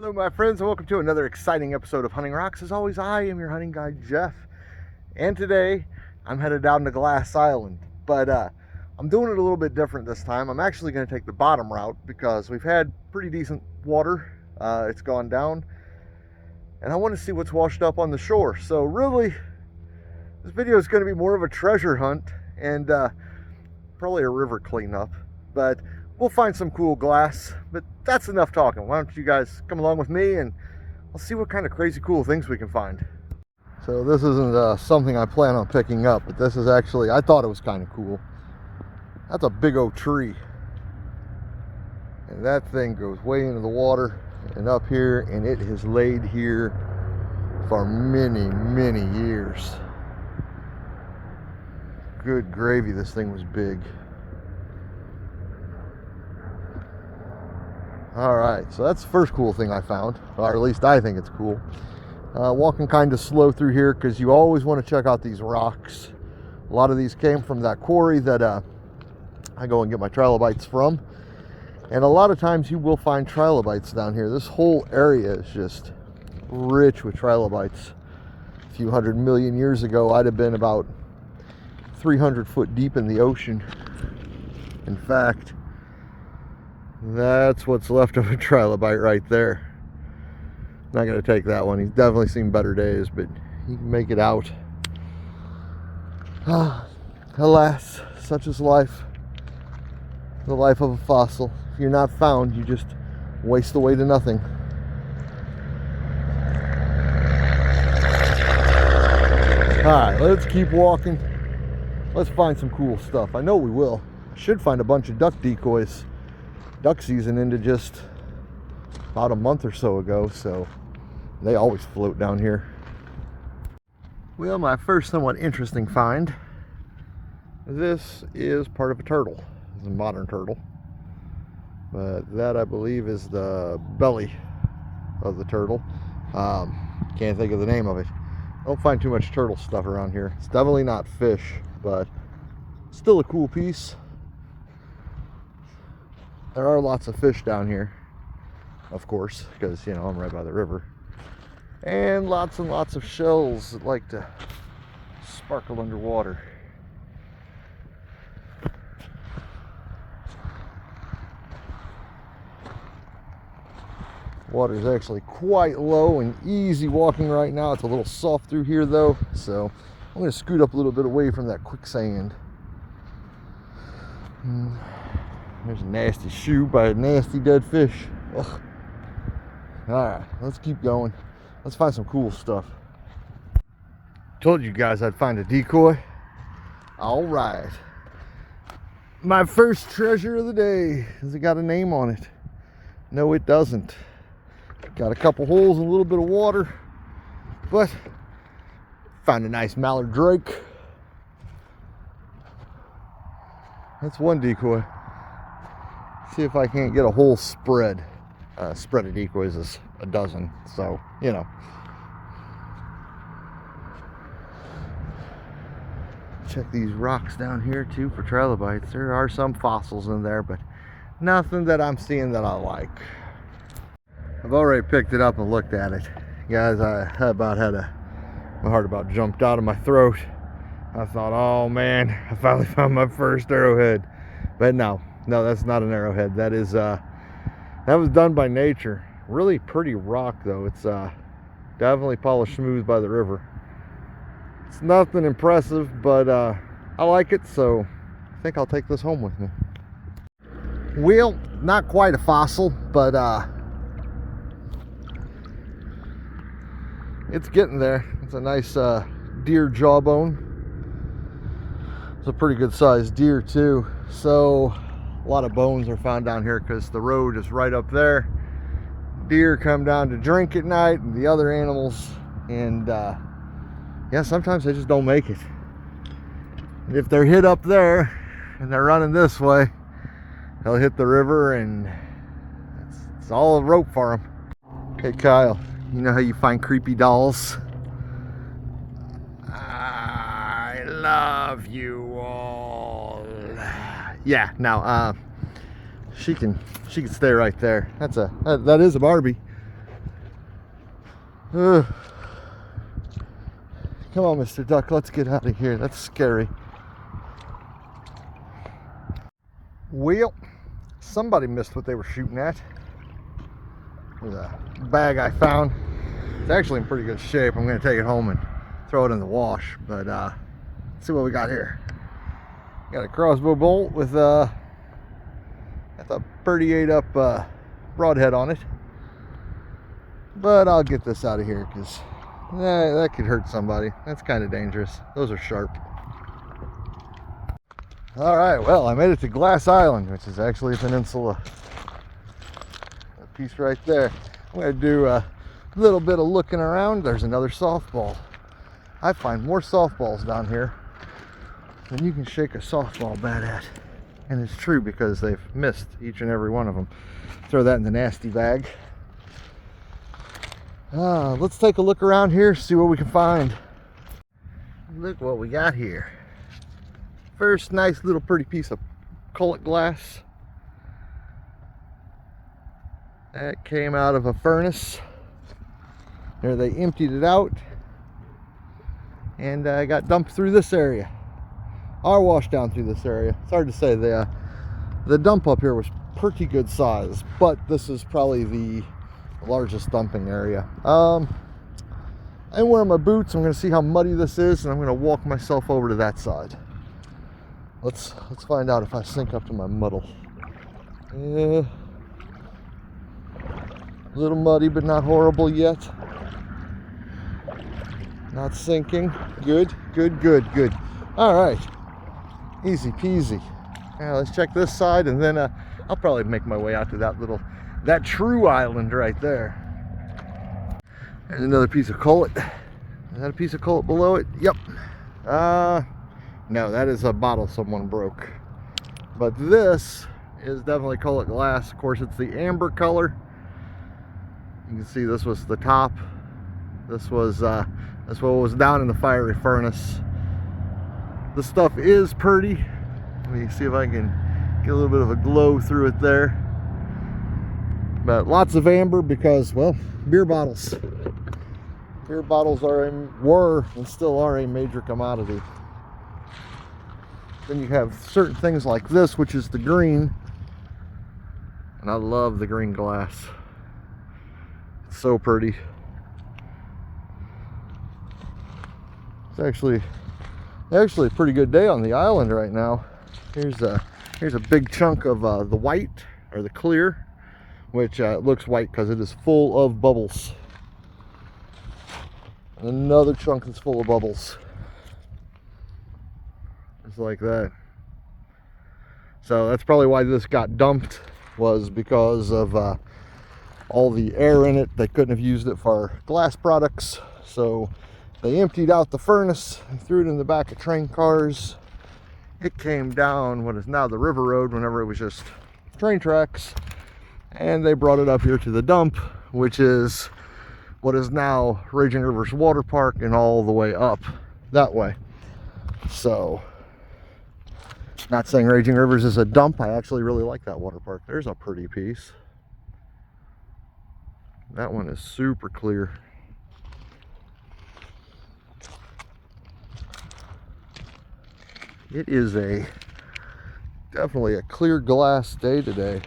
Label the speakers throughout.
Speaker 1: Hello my friends, and welcome to another exciting episode of Hunting Rocks. As always, I am your hunting guide Jeff, and today I'm headed down to Glass Island, but I'm doing it a little bit different this time. I'm actually going to take the bottom route because we've had pretty decent water. It's gone down, and I want to see what's washed up on the shore. So really, this video is going to be more of a treasure hunt and probably a river cleanup, but we'll find some cool glass. But that's enough talking. Why don't you guys come along with me and we'll see what kind of crazy cool things we can find. So this isn't something I plan on picking up, but this is actually, I thought it was kind of cool. That's a big oak tree, and that thing goes way into the water and up here, and it has laid here for many years. Good gravy, this thing was big. All right, so that's the first cool thing I found, or at least I think it's cool. Walking kind of slow through here because you always want to check out these rocks. A lot of these came from that quarry that I go and get my trilobites from. And a lot of times you will find trilobites down here. This whole area is just rich with trilobites. A few 100 million years ago, I'd have been about 300 foot deep in the ocean. In fact, that's what's left of a trilobite right there. Not going to take that one. He's definitely seen better days, but he can make it out. Alas, such is life. The life of a fossil. If you're not found, you just waste away to nothing. Alright, let's keep walking. Let's find some cool stuff. I know we will. Should find a bunch of duck decoys. Duck season ended just about a month or so ago, so they always float down here. Well, my first somewhat interesting find. This is part of a turtle. It's a modern turtle. But that, I believe, is the belly of the turtle. Can't think of the name of it. Don't find too much turtle stuff around here. It's definitely not fish, but still a cool piece. There are lots of fish down here, of course, because, you know, I'm right by the river. And lots of shells that like to sparkle underwater. Water is actually quite low and easy walking right now. It's a little soft through here though, so I'm going to scoot up a little bit away from that quicksand. There's a nasty shoe by a nasty dead fish. Ugh. Alright, let's keep going. Let's find some cool stuff. Told you guys I'd find a decoy. Alright. My first treasure of the day. Has it got a name on it? No, it doesn't. Got a couple holes and a little bit of water. But found a nice mallard drake. That's one decoy. See if I can't get a whole spread. Spread of decoys is a dozen, so you know. Check these rocks down here too for trilobites. There are some fossils in there, but nothing that I'm seeing that I like. I've already picked it up and looked at it, guys. My heart about jumped out of my throat. I thought, oh man, I finally found my first arrowhead, but no, that's not an arrowhead. That is that was done by nature. Really pretty rock though. It's definitely polished smooth by the river. It's nothing impressive, but I like it, so I think I'll take this home with me. Well, not quite a fossil, but it's getting there. It's a nice deer jawbone. It's a pretty good sized deer too. So a lot of bones are found down here because the road is right up there. Deer come down to drink at night, and the other animals, and yeah, sometimes they just don't make it. And if they're hit up there and they're running this way, they'll hit the river, and it's all a rope for them. Hey Kyle, you know how you find creepy dolls? I love you all. Yeah, now she can stay right there. That is a Barbie. Ugh. Come on, Mr. Duck, let's get out of here. That's scary. Well, somebody missed what they were shooting at. There's a bag I found. It's actually in pretty good shape. I'm going to take it home and throw it in the wash. But let's see what we got here. Got a crossbow bolt with that's a 38 up broadhead on it. But I'll get this out of here because that could hurt somebody. That's kind of dangerous. Those are sharp. All right, well, I made it to Glass Island, which is actually a peninsula. A piece right there. I'm going to do a little bit of looking around. There's another softball. I find more softballs down here than you can shake a softball bat at. And it's true because they've missed each and every one of them. Throw that in the nasty bag. Let's take a look around here, see what we can find. Look what we got here. First nice little pretty piece of cullet glass. That came out of a furnace. There they emptied it out. And got dumped through this area. Or washed down through this area. It's hard to say. The dump up here was pretty good size. But this is probably the largest dumping area. I'm wearing my boots. I'm going to see how muddy this is. And I'm going to walk myself over to that side. Let's find out if I sink up to my muddle. A little muddy, but not horrible yet. Not sinking. Good, good, good, good. All right, easy peasy. Now let's check this side, and then I'll probably make my way out to that true island right there. There's another piece of cullet. Is that a piece of cullet below it? Yep. No, that is a bottle someone broke. But this is definitely cullet glass. Of course, it's the amber color. You can see this was the top. This was that's what was down in the fiery furnace. This stuff is pretty. Let me see if I can get a little bit of a glow through it there. But lots of amber because, well, beer bottles. Beer bottles were and still are a major commodity. Then you have certain things like this, which is the green. And I love the green glass. It's so pretty. It's actually a pretty good day on the island right now. Here's a big chunk of the white, or the clear, which looks white because it is full of bubbles. And another chunk that's full of bubbles. Just like that. So that's probably why this got dumped, was because of all the air in it. They couldn't have used it for glass products, so they emptied out the furnace and threw it in the back of train cars. It came down what is now the river road, whenever it was just train tracks, and they brought it up here to the dump, which is what is now Raging Rivers Water Park, and all the way up that way. So, not saying Raging Rivers is a dump. I actually really like that water park. There's a pretty piece. That one is super clear. It is definitely a clear glass day today.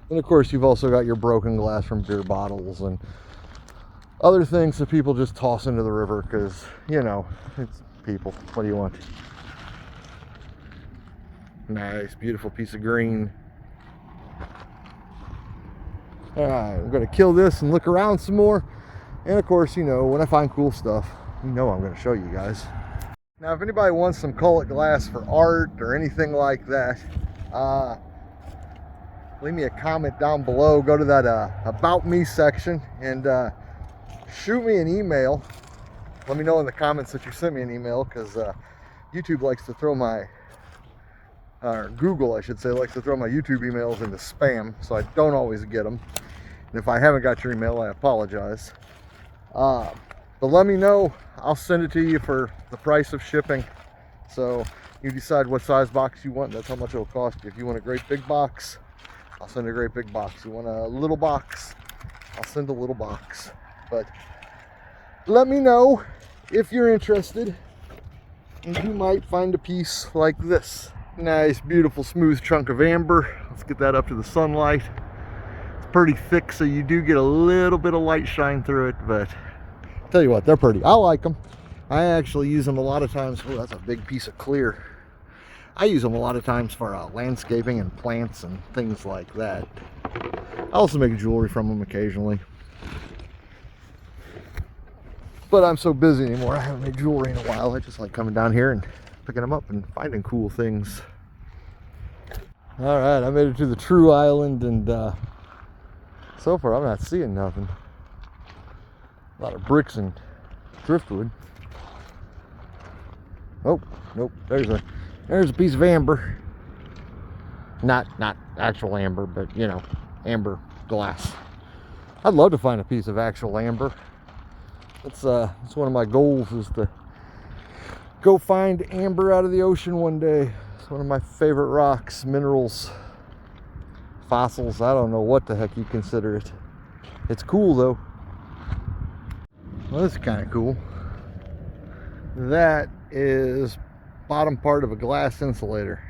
Speaker 1: And of course, you've also got your broken glass from beer bottles and other things that people just toss into the river because, you know, it's people. What do you want? Nice, beautiful piece of green. All right, I'm going to kill this and look around some more. And of course, you know, when I find cool stuff, you know I'm going to show you guys. Now, if anybody wants some cullet glass for art or anything like that, leave me a comment down below. Go to that About Me section and shoot me an email. Let me know in the comments that you sent me an email, because YouTube likes to throw my, or Google I should say, likes to throw my YouTube emails into spam, so I don't always get them. And if I haven't got your email, I apologize. But let me know. I'll send it to you for the price of shipping. So you decide what size box you want. That's how much it will cost you. If you want a great big box, I'll send a great big box. You want a little box, I'll send a little box. But let me know if you're interested, and you might find a piece like this. Nice, beautiful, smooth chunk of amber. Let's get that up to the sunlight. It's pretty thick, so you do get a little bit of light shine through it, but I'll tell you what, they're pretty. I like them. I actually use them a lot of times. Oh, that's a big piece of clear. I use them a lot of times for landscaping and plants and things like that. I also make jewelry from them occasionally. But I'm so busy anymore, I haven't made jewelry in a while. I just like coming down here and picking them up and finding cool things. All right, I made it to the true island, and so far I'm not seeing nothing. A lot of bricks and driftwood. Oh, nope, there's a piece of amber. Not actual amber, but you know, amber glass. I'd love to find a piece of actual amber. It's one of my goals, is to go find amber out of the ocean one day. It's one of my favorite rocks, minerals, fossils. I don't know what the heck you consider it. It's cool though. Well, this is kind of cool. That is bottom part of a glass insulator.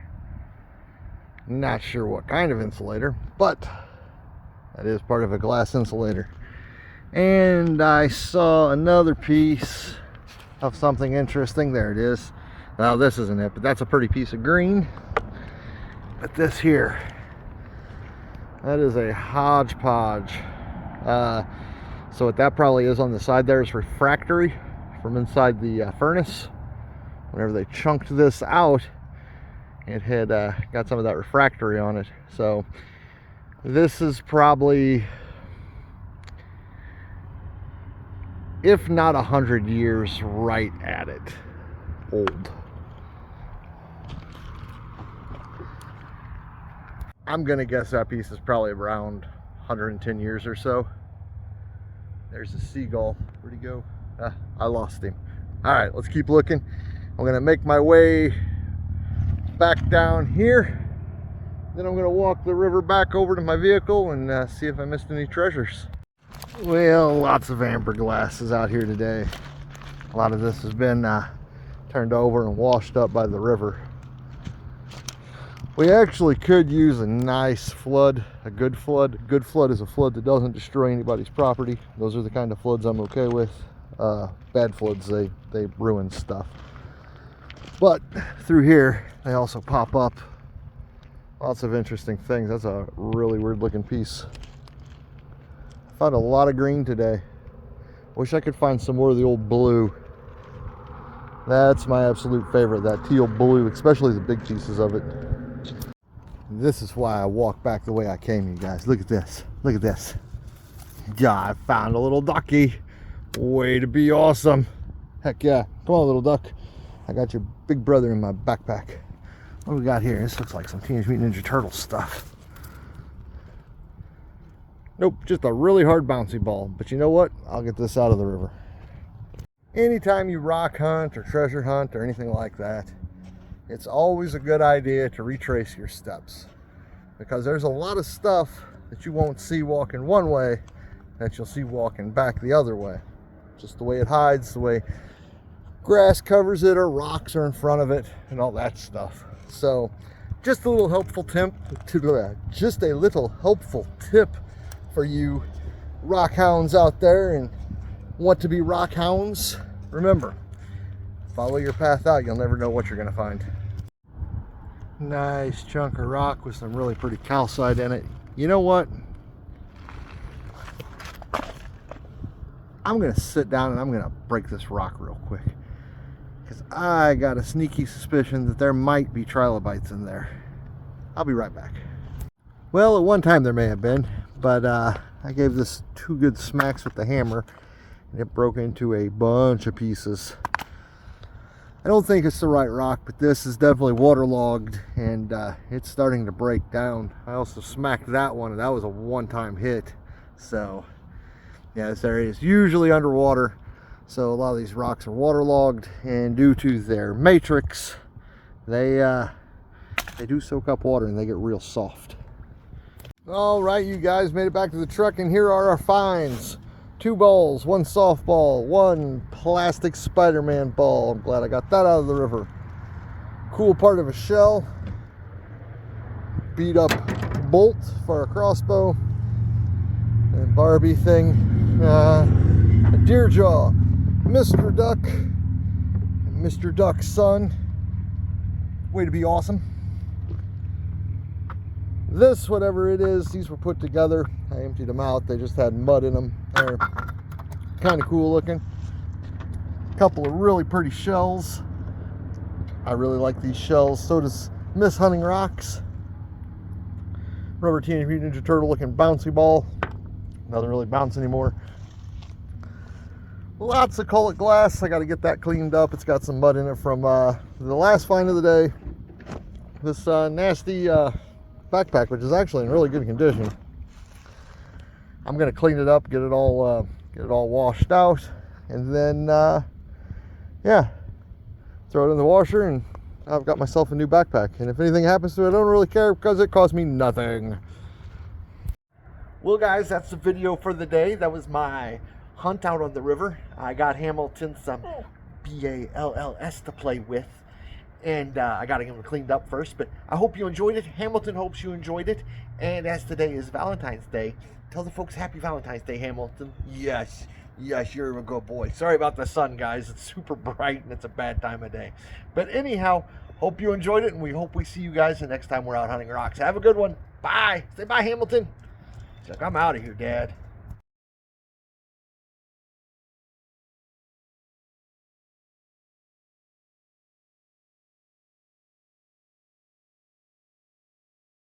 Speaker 1: Not sure what kind of insulator, but that is part of a glass insulator. And I saw another piece of something interesting. There it is. Well, this isn't it, but that's a pretty piece of green. But this here, that is a hodgepodge. So what that probably is on the side there is refractory from inside the furnace. Whenever they chunked this out, it had got some of that refractory on it. So this is probably, if not 100 years, right at it, old. I'm gonna guess that piece is probably around 110 years or so. There's a seagull. Where'd he go? I lost him. All right, let's keep looking. I'm gonna make my way back down here. Then I'm gonna walk the river back over to my vehicle and see if I missed any treasures. Well, lots of amber glasses out here today. A lot of this has been turned over and washed up by the river. We actually could use a nice flood, a good flood. A good flood is a flood that doesn't destroy anybody's property. Those are the kind of floods I'm okay with. Bad floods, they ruin stuff. But through here, they also pop up lots of interesting things. That's a really weird looking piece. Found a lot of green today. Wish I could find some more of the old blue. That's my absolute favorite, that teal blue, especially the big pieces of it. This is why I walk back the way I came, you guys. Look at this. Look at this. Yeah, I found a little ducky. Way to be awesome. Heck yeah. Come on, little duck. I got your big brother in my backpack. What do we got here? This looks like some Teenage Mutant Ninja Turtle stuff. Nope, just a really hard bouncy ball. But you know what? I'll get this out of the river. Anytime you rock hunt or treasure hunt or anything like that, it's always a good idea to retrace your steps, because there's a lot of stuff that you won't see walking one way that you'll see walking back the other way. Just the way it hides, the way grass covers it or rocks are in front of it and all that stuff. So just a little helpful tip for you rock hounds out there and want to be rock hounds. Remember, follow your path out. You'll never know what you're going to find. Nice chunk of rock with some really pretty calcite in it. You know what? I'm going to sit down and I'm going to break this rock real quick, because I got a sneaky suspicion that there might be trilobites in there. I'll be right back. Well, at one time there may have been, but I gave this 2 good smacks with the hammer and it broke into a bunch of pieces. I don't think it's the right rock, but this is definitely waterlogged and it's starting to break down. I also smacked that one and that was a one-time hit. So yeah, this area is usually underwater, so a lot of these rocks are waterlogged, and due to their matrix, they do soak up water and they get real soft. All right, you guys made it back to the truck, and here are our finds. 2 balls, 1 softball, 1 plastic Spider-Man ball. I'm glad I got that out of the river. Cool part of a shell. Beat up bolt for a crossbow. And Barbie thing. A deer jaw. Mr. Duck. And Mr. Duck's son. Way to be awesome. This, whatever it is, these were put together. I emptied them out. They just had mud in them. They're kind of cool looking. A couple of really pretty shells. I really like these shells. So does Miss Hunting Rocks. Rubber Teenage Mutant Ninja Turtle looking bouncy ball. Doesn't really bounce anymore. Lots of cullet glass. I got to get that cleaned up. It's got some mud in it from the last find of the day. This nasty backpack, which is actually in really good condition. I'm gonna clean it up, get it all washed out, and then yeah, throw it in the washer, and I've got myself a new backpack. And if anything happens to it, I don't really care because it cost me nothing. Well, guys, that's the video for the day. That was my hunt out on the river. I got Hamilton some BALLS to play with. And I got to get them cleaned up first, but I hope you enjoyed it. Hamilton hopes you enjoyed it. And as today is Valentine's Day, tell the folks Happy Valentine's Day, Hamilton. Yes, you're a good boy. Sorry about the sun, guys. It's super bright and it's a bad time of day. But anyhow, hope you enjoyed it, and we hope we see you guys the next time we're out hunting rocks. Have a good one. Bye. Say bye, Hamilton. He's like, I'm out of here, Dad.